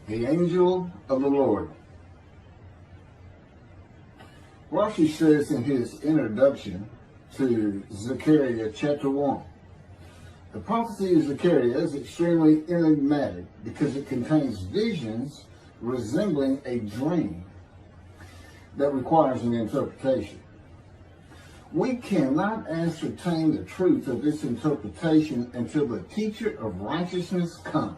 The angel of the Lord. Rashi says in his introduction to Zechariah chapter 1, the prophecy of Zechariah is extremely enigmatic because it contains visions resembling a dream that requires an interpretation. We cannot ascertain the truth of this interpretation until the teacher of righteousness comes.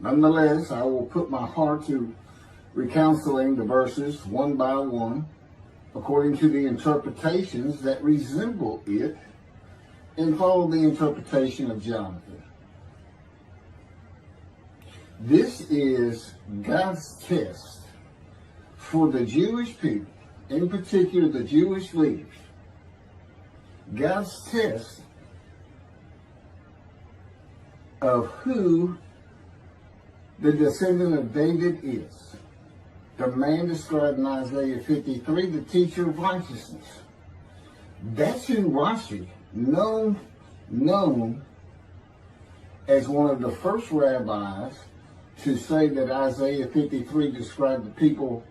Nonetheless, I will put my heart to recounseling the verses one by one, according to the interpretations that resemble it, and follow the interpretation of Jonathan. This is God's test for the Jewish people, in particular the Jewish leaders. God's test of who the descendant of David is. The man described in Isaiah 53, the teacher of righteousness. That's who Rashi, known as one of the first rabbis to say that Isaiah 53 described the people,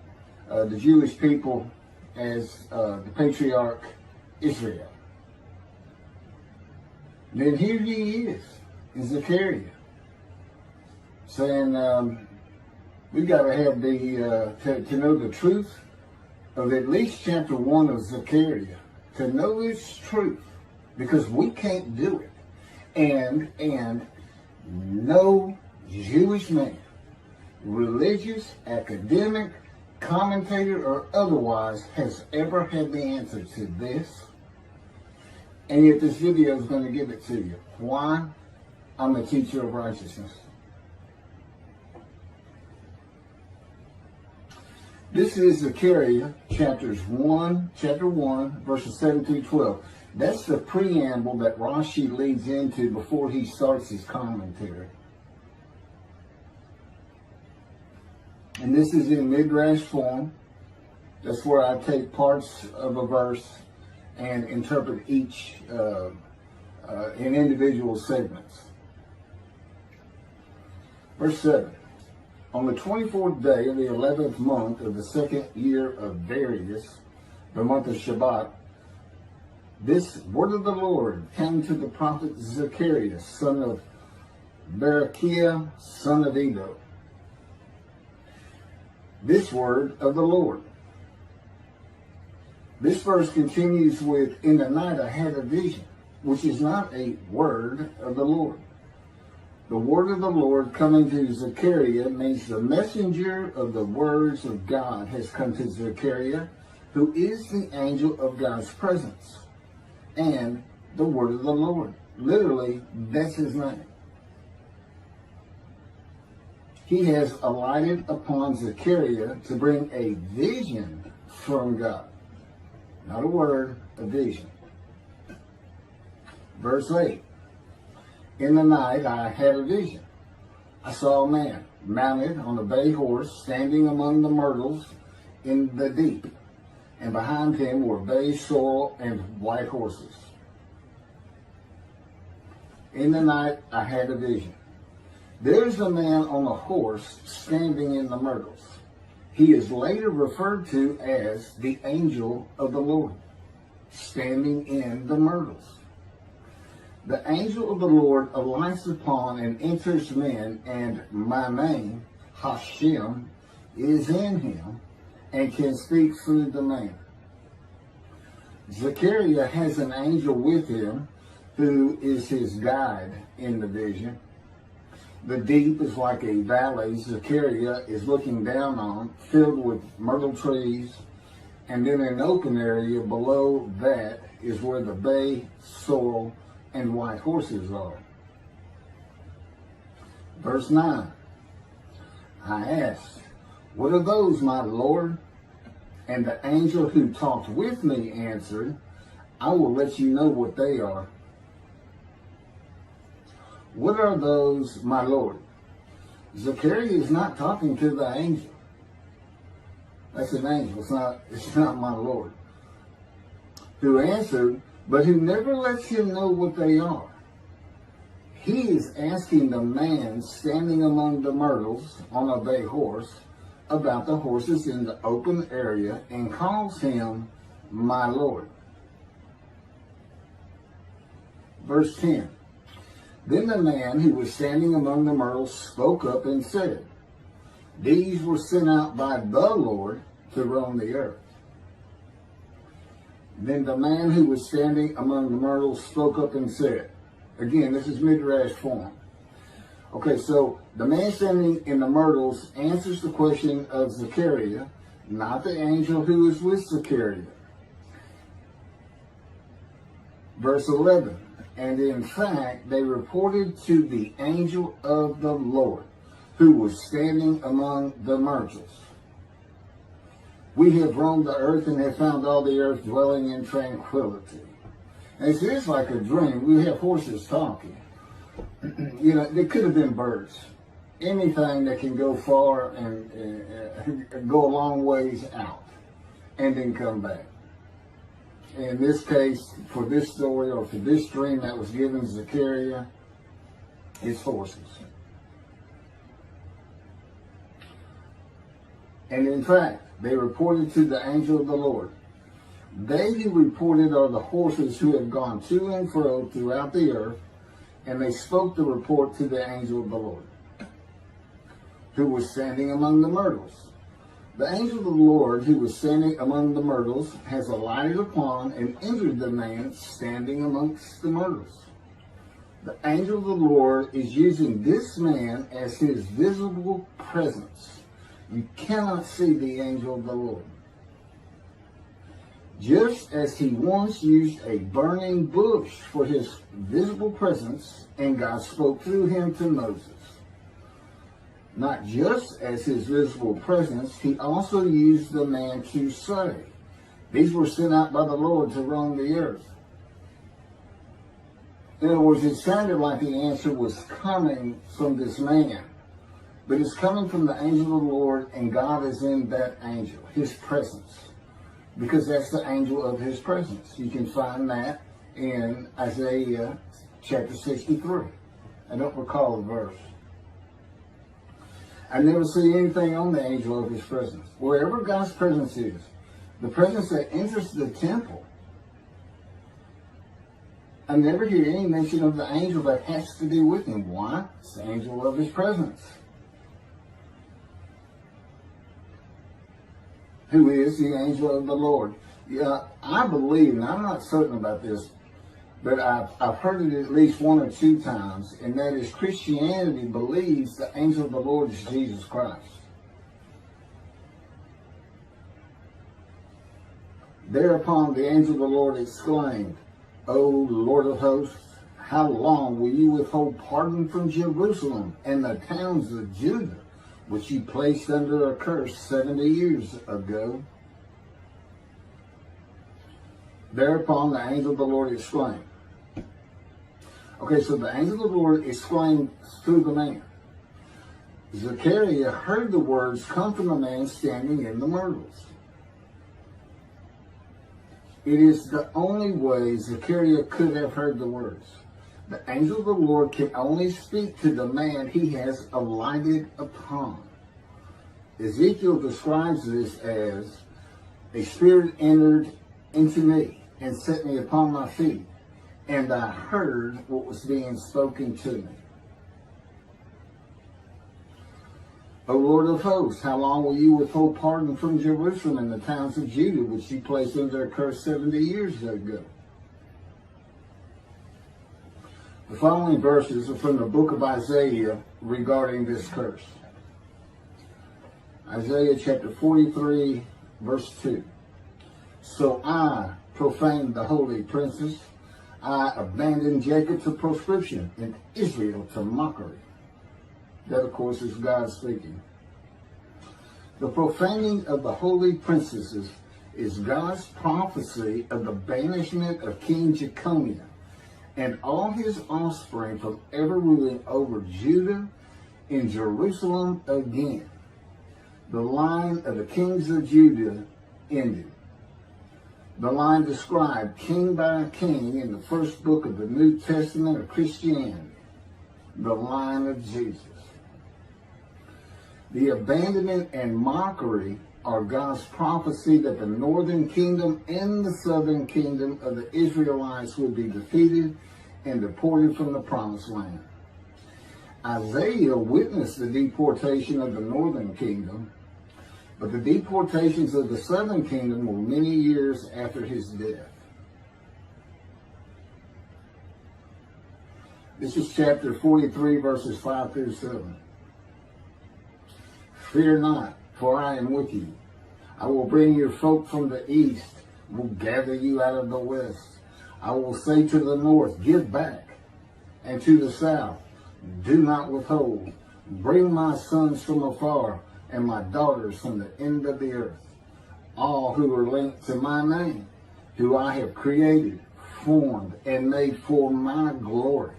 the Jewish people, as the patriarch Israel. Then here he is in Zechariah, saying we got to have to know the truth of at least chapter 1 of Zechariah, to know its truth, because we can't do it. And no Jewish man, religious, academic, commentator, or otherwise, has ever had the answer to this. And yet this video is going to give it to you. Why? I'm a teacher of righteousness. This is Zechariah chapter 1, verses 7 through 12. That's the preamble that Rashi leads into before he starts his commentary. And this is in midrash form. That's where I take parts of a verse and interpret each in individual segments. Verse 7. On the 24th day of the 11th month of the second year of Darius, the month of Shabbat, this word of the Lord came to the prophet Zechariah, son of Berechiah, son of Edo. This word of the Lord. This verse continues with, in the night I had a vision, which is not a word of the Lord. The word of the Lord coming to Zechariah means the messenger of the words of God has come to Zechariah, who is the angel of God's presence, and the word of the Lord. Literally, that's his name. He has alighted upon Zechariah to bring a vision from God. Not a word, a vision. Verse 8. In the night I had a vision. I saw a man mounted on a bay horse standing among the myrtles in the deep, and behind him were bay, sorrel, and white horses. In the night I had a vision. There's a man on a horse standing in the myrtles. He is later referred to as the angel of the Lord, standing in the myrtles. The angel of the Lord alights upon and enters men, and my name, Hashem, is in him and can speak through the man. Zechariah has an angel with him who is his guide in the vision. The deep is like a valley Zechariah is looking down on, filled with myrtle trees, and then an open area below that is where the bay, sorrel, and white horses are. Verse 9. I asked, what are those, my Lord? And the angel who talked with me answered, I will let you know what they are. What are those, my Lord? Zechariah is not talking to the angel. That's an angel. It's not my Lord. Who answered, but who never lets him know what they are. He is asking the man standing among the myrtles on a bay horse about the horses in the open area and calls him my Lord. Verse 10. Then the man who was standing among the myrtles spoke up and said, these were sent out by the Lord to roam the earth. Then the man who was standing among the myrtles spoke up and said, again, this is midrash form. Okay, so the man standing in the myrtles answers the question of Zechariah, not the angel who is with Zechariah. Verse 11, and in fact, they reported to the angel of the Lord, who was standing among the myrtles. We have roamed the earth and have found all the earth dwelling in tranquility. And it's just like a dream. We have horses talking. You know, they could have been birds. Anything that can go far and go a long ways out and then come back. In this case, for this story or for this dream that was given Zechariah, it's horses. And in fact, they reported to the angel of the Lord. They who reported are the horses who have gone to and fro throughout the earth, and they spoke the report to the angel of the Lord, who was standing among the myrtles. The angel of the Lord, who was standing among the myrtles, has alighted upon and entered the man standing amongst the myrtles. The angel of the Lord is using this man as his visible presence. You cannot see the angel of the Lord. Just as he once used a burning bush for his visible presence, and God spoke through him to Moses. Not just as his visible presence, he also used the man to say, these were sent out by the Lord to roam the earth. In other words, it sounded like the answer was coming from this man. But it's coming from the angel of the Lord, and God is in that angel, his presence. Because that's the angel of his presence. You can find that in Isaiah chapter 63. I don't recall the verse. I never see anything on the angel of his presence. Wherever God's presence is, the presence that enters the temple, I never hear any mention of the angel that has to do with him. Why? It's the angel of his presence. Who is the angel of the Lord. Yeah, I believe, and I'm not certain about this, but I've heard it at least one or two times, and that is Christianity believes the angel of the Lord is Jesus Christ. Thereupon the angel of the Lord exclaimed, O Lord of hosts, how long will you withhold pardon from Jerusalem and the towns of Judah, which you placed under a curse 70 years ago? Thereupon the angel of the Lord exclaimed. Okay, so the angel of the Lord exclaimed through the man. Zechariah heard the words come from the man standing in the myrtles. It is the only way Zechariah could have heard the words. The angel of the Lord can only speak to the man he has alighted upon. Ezekiel describes this as, a spirit entered into me and set me upon my feet, and I heard what was being spoken to me. O Lord of hosts, how long will you withhold pardon from Jerusalem and the towns of Judah, which you placed under a curse 70 years ago? The following verses are from the book of Isaiah regarding this curse. Isaiah chapter 43, verse 2. So I profaned the holy princes. I abandoned Jacob to proscription and Israel to mockery. That, of course, is God speaking. The profaning of the holy princesses is God's prophecy of the banishment of King Jeconiah and all his offspring from ever ruling over Judah and Jerusalem again. The line of the kings of Judah ended. The line described king by king in the first book of the New Testament of Christianity. the line of Jesus. The abandonment and mockery are God's prophecy that the northern kingdom and the southern kingdom of the Israelites will be defeated and deported from the promised land. Isaiah witnessed the deportation of the northern kingdom, but the deportations of the southern kingdom were many years after his death. This is chapter 43, verses 5 through 7. Fear not, for I am with you. I will bring your folk from the east, will gather you out of the west. I will say to the north, give back, and to the south, do not withhold. Bring my sons from afar, and my daughters from the end of the earth. All who are linked to my name, who I have created, formed, and made for my glory.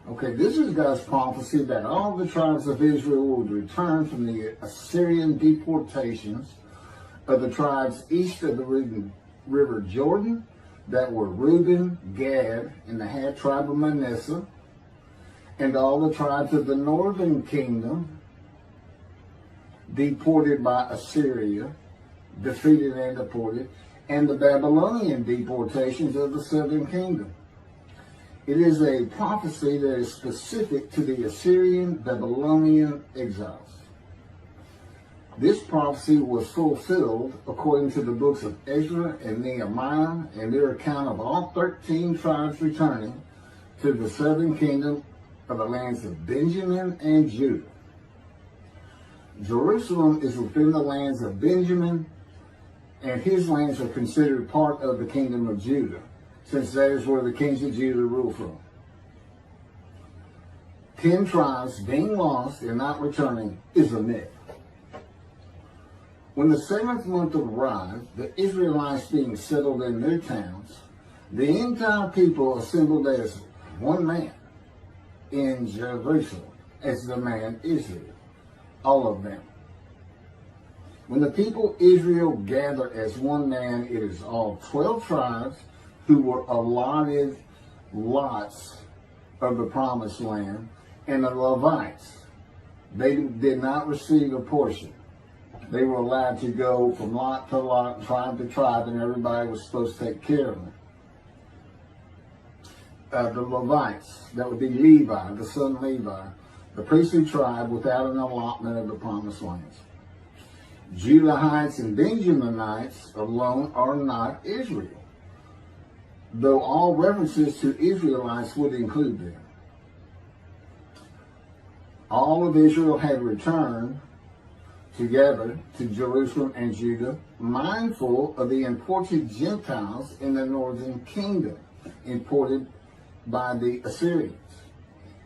Okay, this is God's prophecy that all the tribes of Israel will return from the Assyrian deportations of the tribes east of the river Jordan that were Reuben, Gad, and the half tribe of Manasseh, and all the tribes of the northern kingdom deported by Assyria, defeated and deported, and the Babylonian deportations of the southern kingdom. It is a prophecy that is specific to the Assyrian Babylonian exiles. This prophecy was fulfilled according to the books of Ezra and Nehemiah and their account of all 13 tribes returning to the southern kingdom of the lands of Benjamin and Judah. Jerusalem is within the lands of Benjamin, and his lands are considered part of the kingdom of Judah, since that is where the kings of Judah rule from. 10 tribes being lost and not returning is a myth. When the 7th month arrived, the Israelites being settled in their towns, the entire people assembled as one man in Jerusalem, as the man Israel, all of them. When the people Israel gather as one man, it is all 12 tribes who were allotted lots of the promised land, and the Levites. They did not receive a portion. They were allowed to go from lot to lot, tribe to tribe, and everybody was supposed to take care of them. The Levites, that would be Levi, the son Levi, the priestly tribe without an allotment of the promised lands. Judahites and Benjaminites alone are not Israel, though all references to Israelites would include them. All of Israel had returned together to Jerusalem and Judah, mindful of the imported Gentiles in the northern kingdom, imported by the Assyrians,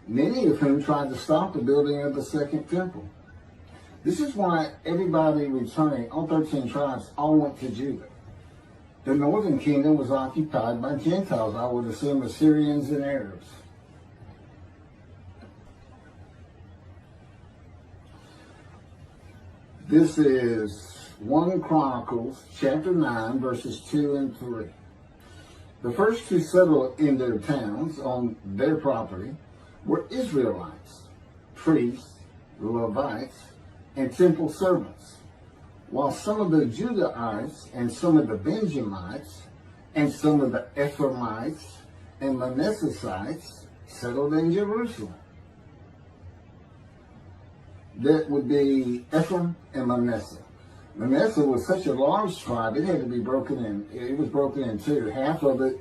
many of whom tried to stop the building of the second temple. This is why everybody returning, all 13 tribes, all went to Judah. The northern kingdom was occupied by Gentiles, I would assume Assyrians and Arabs. This is 1 Chronicles chapter 9, verses 2 and 3. The first to settle in their towns on their property were Israelites, priests, Levites, and temple servants, while some of the Judahites and some of the Benjamites and some of the Ephraimites and Manassesites settled in Jerusalem. That would be Ephraim and Manasseh. Manasseh was such a large tribe, it had to be broken in. It was broken in two. Half of it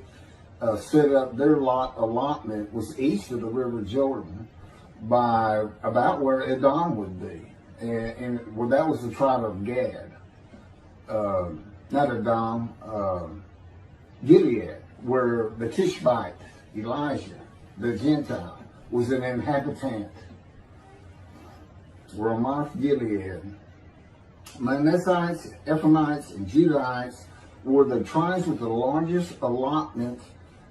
set up their allotment was east of the river Jordan by about where Edom would be. And well, that was the tribe of Gad. Not Edom, Gilead, where the Tishbite, Elijah, the Gentile, was an inhabitant. Ramoth Gilead. Manassites, Ephraimites, and Judahites were the tribes with the largest allotment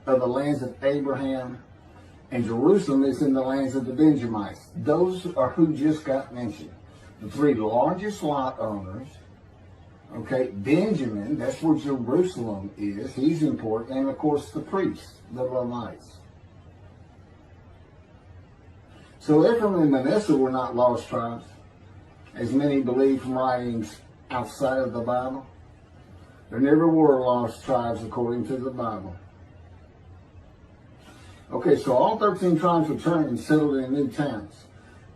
of the lands of Abraham, and Jerusalem is in the lands of the Benjamites. Those are who just got mentioned. The 3 largest lot owners. Okay, Benjamin, that's where Jerusalem is. He's important. And of course the priests, the Levites. So Ephraim and Manasseh were not lost tribes, as many believe from writings outside of the Bible. There never were lost tribes according to the Bible. Okay, so all 13 tribes returned and settled in new towns.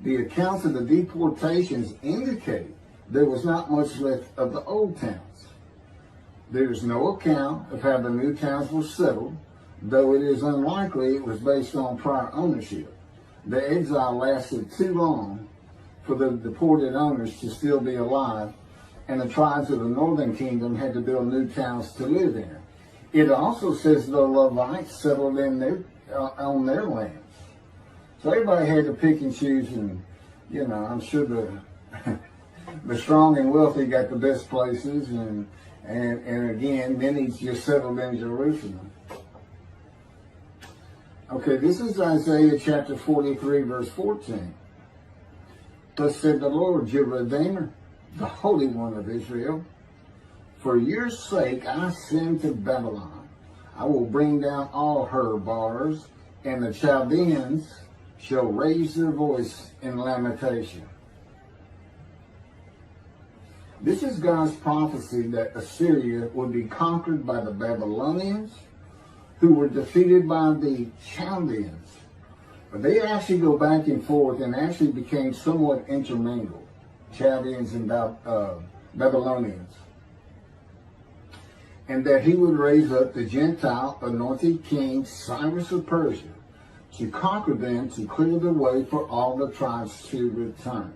The accounts of the deportations indicate there was not much left of the old towns. There is no account of how the new towns were settled, though it is unlikely it was based on prior ownership. The exile lasted too long for the deported owners to still be alive, and the tribes of the northern kingdom had to build new towns to live in. It also says the Levites settled in on their lands. So everybody had to pick and choose, and I'm sure the strong and wealthy got the best places, and again, many just settled in Jerusalem. Okay, this is Isaiah chapter 43, verse 14. Thus said the Lord, your Redeemer, the Holy One of Israel, for your sake I send to Babylon. I will bring down all her bars, and the Chaldeans shall raise their voice in lamentation. This is God's prophecy that Assyria would be conquered by the Babylonians, who were defeated by the Chaldeans. But they actually go back and forth and actually became somewhat intermingled, Chaldeans and Babylonians. And that he would raise up the Gentile anointed king Cyrus of Persia to conquer them, to clear the way for all the tribes to return.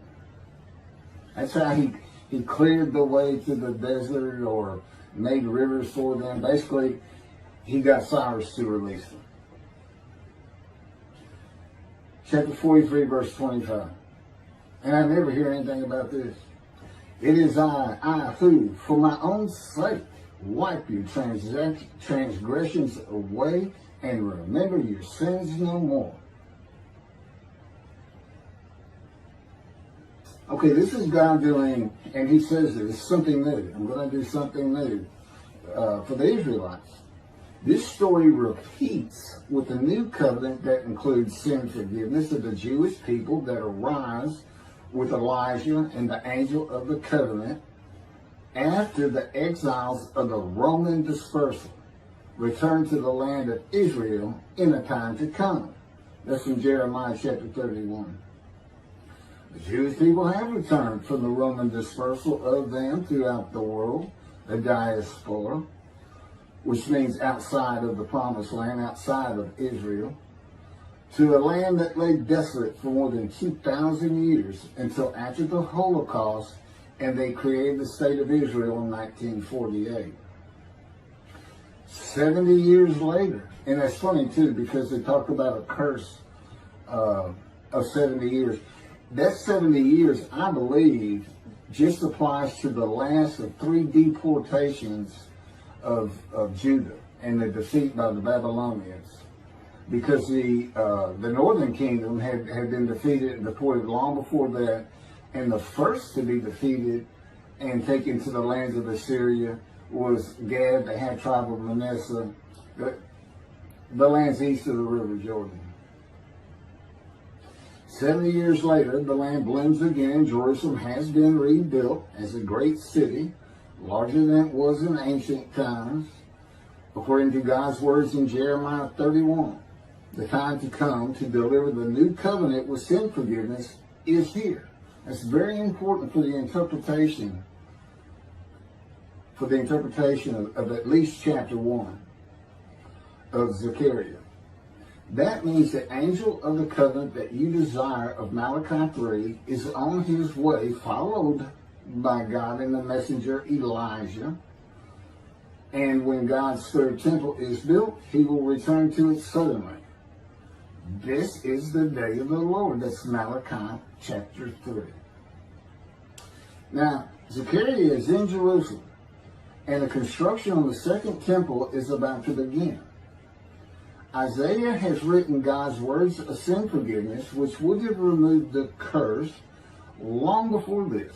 That's how he cleared the way to the desert or made rivers for them. Basically, he got Cyrus to release them. Chapter 43, verse 25. And I never hear anything about this. It is I who, for my own sake, wipe your transgressions away and remember your sins no more. Okay, this is God doing, and he says there's something new. I'm going to do something new for the Israelites. This story repeats with the new covenant that includes sin forgiveness of the Jewish people that arise with Elijah and the angel of the covenant after the exiles of the Roman dispersal return to the land of Israel in a time to come. That's from Jeremiah chapter 31. The Jewish people have returned from the Roman dispersal of them throughout the world, the diaspora, which means outside of the promised land, outside of Israel, to a land that lay desolate for more than 2,000 years until after the Holocaust, and they created the state of Israel in 1948. 70 years later, and that's funny too, because they talk about a curse of 70 years. That 70 years, I believe, just applies to the last of 3 deportations of Judah and the defeat by the Babylonians, because the northern kingdom had been defeated and deported long before that, and the first to be defeated and taken to the lands of Assyria was Gad, the half tribe of Manasseh, the lands east of the river Jordan. 70 years later, the land blooms again. Jerusalem has been rebuilt as a great city, larger than it was in ancient times. According to God's words in Jeremiah 31, the time to come to deliver the new covenant with sin forgiveness is here. That's very important for the interpretation of at least chapter 1 of Zechariah. That means the angel of the covenant that you desire of Malachi 3 is on his way, followed by God and the messenger Elijah. And when God's third temple is built, he will return to it suddenly. This is the day of the Lord. That's Malachi chapter 3. Now, Zechariah is in Jerusalem, and the construction on the second temple is about to begin. Isaiah has written God's words of sin forgiveness, which would have removed the curse long before this,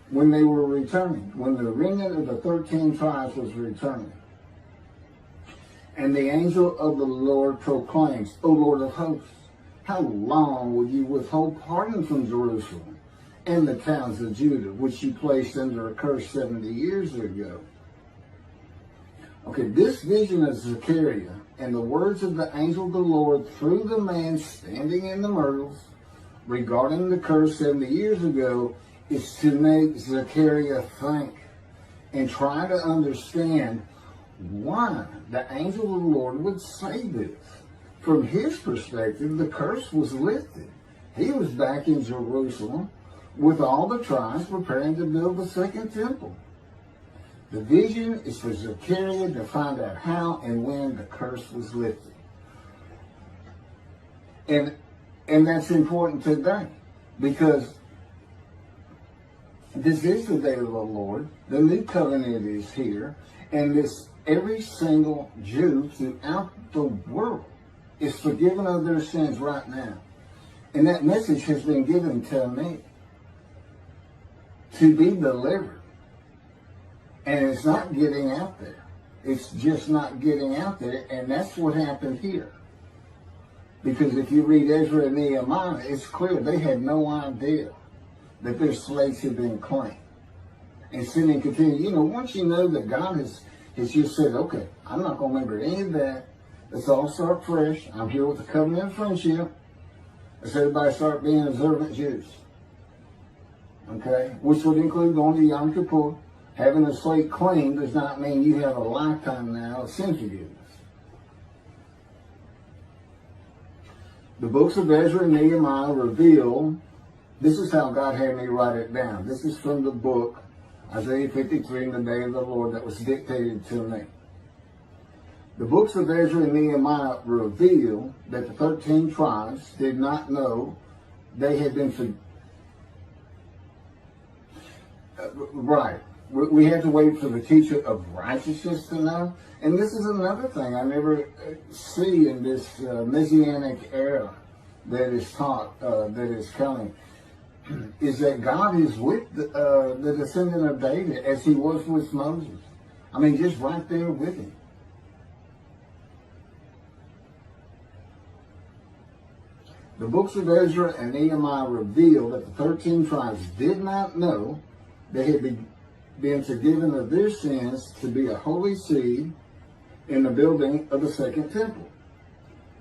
when they were returning, when the remnant of the 13 tribes was returning. And the angel of the Lord proclaims, O Lord of hosts, how long will you withhold pardon from Jerusalem and the towns of Judah, which you placed under a curse 70 years ago? Okay, this vision of Zechariah and the words of the angel of the Lord through the man standing in the myrtles regarding the curse 70 years ago is to make Zechariah think and try to understand why the angel of the Lord would say this. From his perspective, the curse was lifted. He was back in Jerusalem with all the tribes preparing to build the second temple. The vision is for Zechariah to find out how and when the curse was lifted. And that's important today, because this is the day of the Lord. The new covenant is here, and every single Jew throughout the world is forgiven of their sins right now. And that message has been given to me to be delivered. And it's not getting out there. It's just not getting out there. And that's what happened here. Because if you read Ezra and Nehemiah, it's clear they had no idea that their slates had been cleaned. And sin and continue. Once you know that God has just said, okay, I'm not going to remember any of that. Let's all start fresh. I'm here with the covenant of friendship. Let's everybody start being observant Jews. Okay? Which would include going to Yom Kippur. Having a slate clean does not mean you have a lifetime now of sin forgiveness. The books of Ezra and Nehemiah reveal, this is how God had me write it down. This is from the book, Isaiah 53, in the day of the Lord, that was dictated to me. The books of Ezra and Nehemiah reveal that the 13 tribes did not know they had been right. We had to wait for the teacher of righteousness to know. And this is another thing I never see in this Messianic era that is taught, that is coming, is that God is with the descendant of David as he was with Moses. I mean, just right there with him. The books of Ezra and Nehemiah reveal that the 13 tribes did not know they had been forgiven of their sins to be a holy seed in the building of the second temple.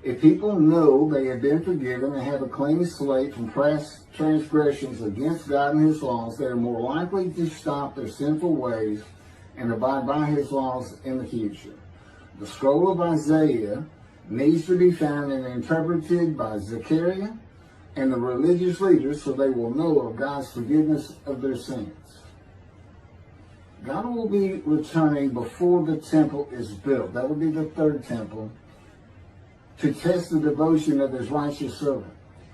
If people know they have been forgiven and have a clean slate from past transgressions against God and his laws, they are more likely to stop their sinful ways and abide by his laws in the future. The scroll of Isaiah needs to be found and interpreted by Zechariah and the religious leaders so they will know of God's forgiveness of their sins. God will be returning before the temple is built. That will be the third temple, to test the devotion of his righteous servant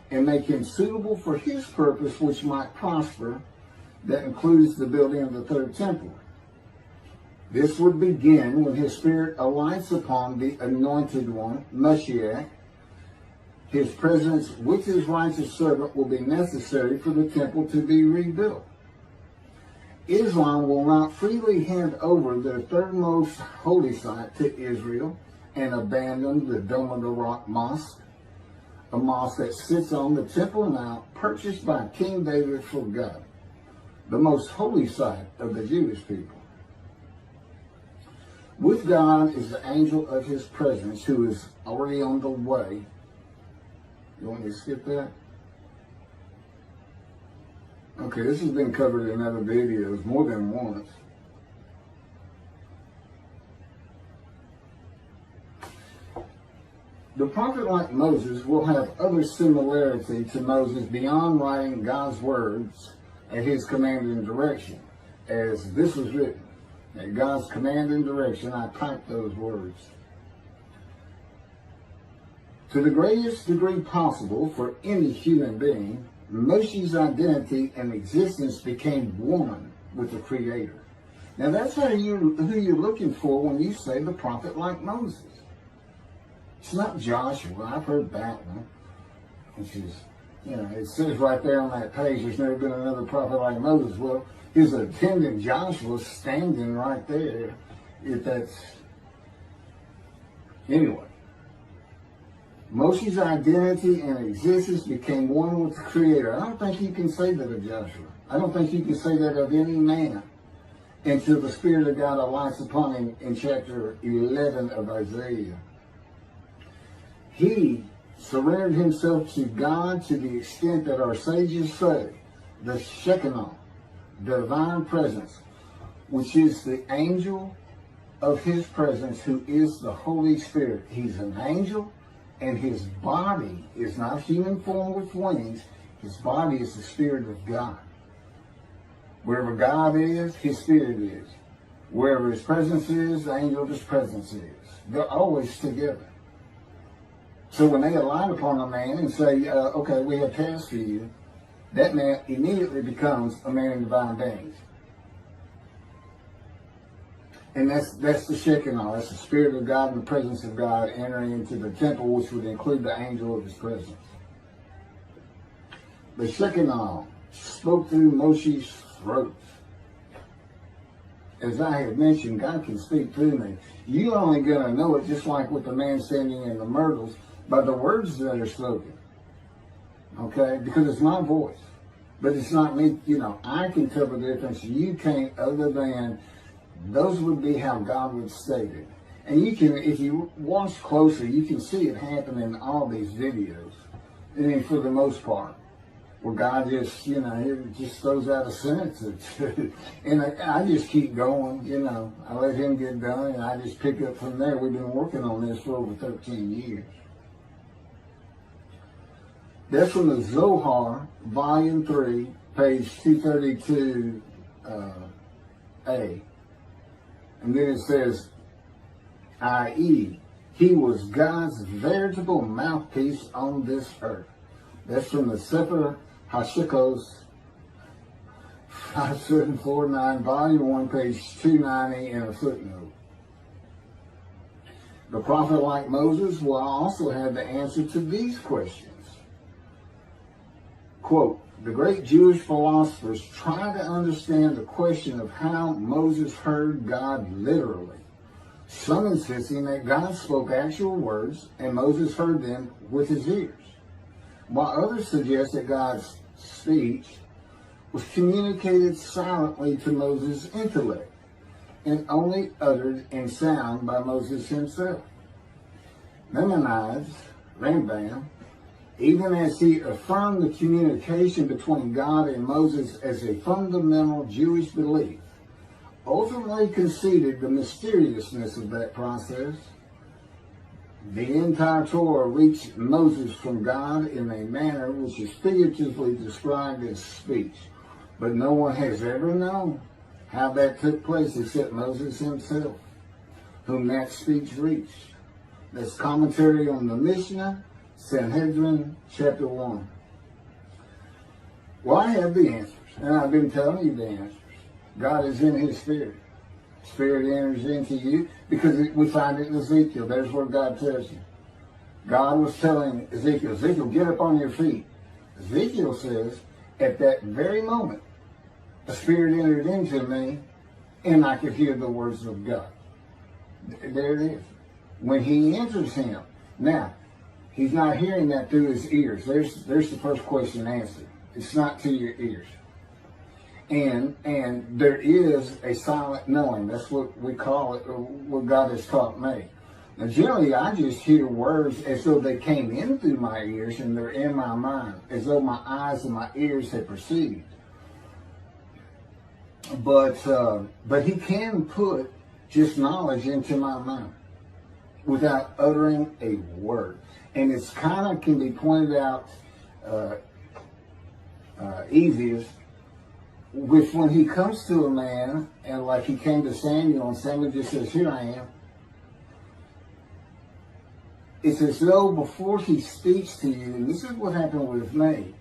and make him suitable for his purpose, which might prosper. That includes the building of the third temple. This would begin when his spirit alights upon the anointed one, Moshiach. His presence with his righteous servant will be necessary for the temple to be rebuilt. Islam will not freely hand over their third most holy site to Israel and abandon the Dome of the Rock Mosque, a mosque that sits on the Temple Mount purchased by King David for God, the most holy site of the Jewish people. With God is the angel of his presence who is already on the way. You want me to skip that? Okay, this has been covered in other videos more than once. The prophet like Moses will have other similarity to Moses beyond writing God's words at his command and direction. As this was written, at God's command and direction, I typed those words. To the greatest degree possible for any human being, Moshe's identity and existence became one with the Creator. Now that's who you're looking for when you say the prophet like Moses. It's not Joshua. I've heard that one. Which is, it says right there on that page, there's never been another prophet like Moses. Well, his attendant Joshua standing right there. If that's... Anyway. Moshe's identity and existence became one with the Creator. I don't think you can say that of Joshua. I don't think you can say that of any man until the Spirit of God alights upon him in chapter 11 of Isaiah. He surrendered himself to God to the extent that our sages say the Shekinah, divine presence, which is the angel of his presence, who is the Holy Spirit. He's an angel, and his body is not human form with wings. His body is the Spirit of God. Wherever God is, his Spirit is. Wherever his presence is, the angel of his presence is. They're always together. So when they alight upon a man and say, okay, we have tasks for you, that man immediately becomes a man in divine beings. And that's the Shekinah. That's the Spirit of God and the presence of God entering into the temple, which would include the angel of his presence. The Shekinah spoke through Moshe's throat. As I have mentioned, God can speak through me. You're only going to know it, just like with the man standing in the myrtles, by the words that are spoken. Okay? Because it's my voice. But it's not me. I can tell the difference. You can't, other than those would be how God would state it. And you can, if you watch closer, you can see it happen in all these videos. I mean, for the most part. Where God just, he just throws out a sentence or two. And I just keep going, I let him get done, and I just pick up from there. We've been working on this for over 13 years. That's from the Zohar, Volume 3, page 232A. And then it says, i.e., he was God's veritable mouthpiece on this earth. That's from the Sefer Hashikos, 5749, Volume 1, page 290, and a footnote. The prophet, like Moses, will also have the answer to these questions. Quote, the great Jewish philosophers try to understand the question of how Moses heard God literally, some insisting that God spoke actual words and Moses heard them with his ears, while others suggest that God's speech was communicated silently to Moses' intellect and only uttered in sound by Moses himself. Maimonides, Rambam, even as he affirmed the communication between God and Moses as a fundamental Jewish belief, ultimately conceded the mysteriousness of that process. The entire Torah reached Moses from God in a manner which is figuratively described as speech, but no one has ever known how that took place except Moses himself, whom that speech reached. That's commentary on the Mishnah, Sanhedrin, chapter 1. Well, I have the answers, and I've been telling you the answers. God is in his Spirit. Spirit enters into you, because we find it in Ezekiel. There's where God tells you. God was telling Ezekiel, get up on your feet. Ezekiel says, at that very moment, the Spirit entered into me, and I could hear the words of God. There it is. When he enters him. Now, he's not hearing that through his ears. There's the first question answered. It's not to your ears. And there is a silent knowing. That's what we call it, or what God has taught me. Now, generally, I just hear words as though they came in through my ears and they're in my mind, as though my eyes and my ears had perceived. But he can put just knowledge into my mind without uttering a word. And it's kind of can be pointed out easiest with when he comes to a man, and like he came to Samuel, and Samuel just says, here I am. It's as though before he speaks to you, and this is what happened with me,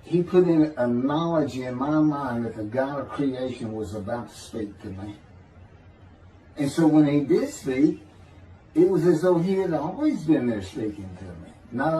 he put in a knowledge in my mind that the God of creation was about to speak to me. And so when he did speak, it was as though he had always been there speaking to me. Not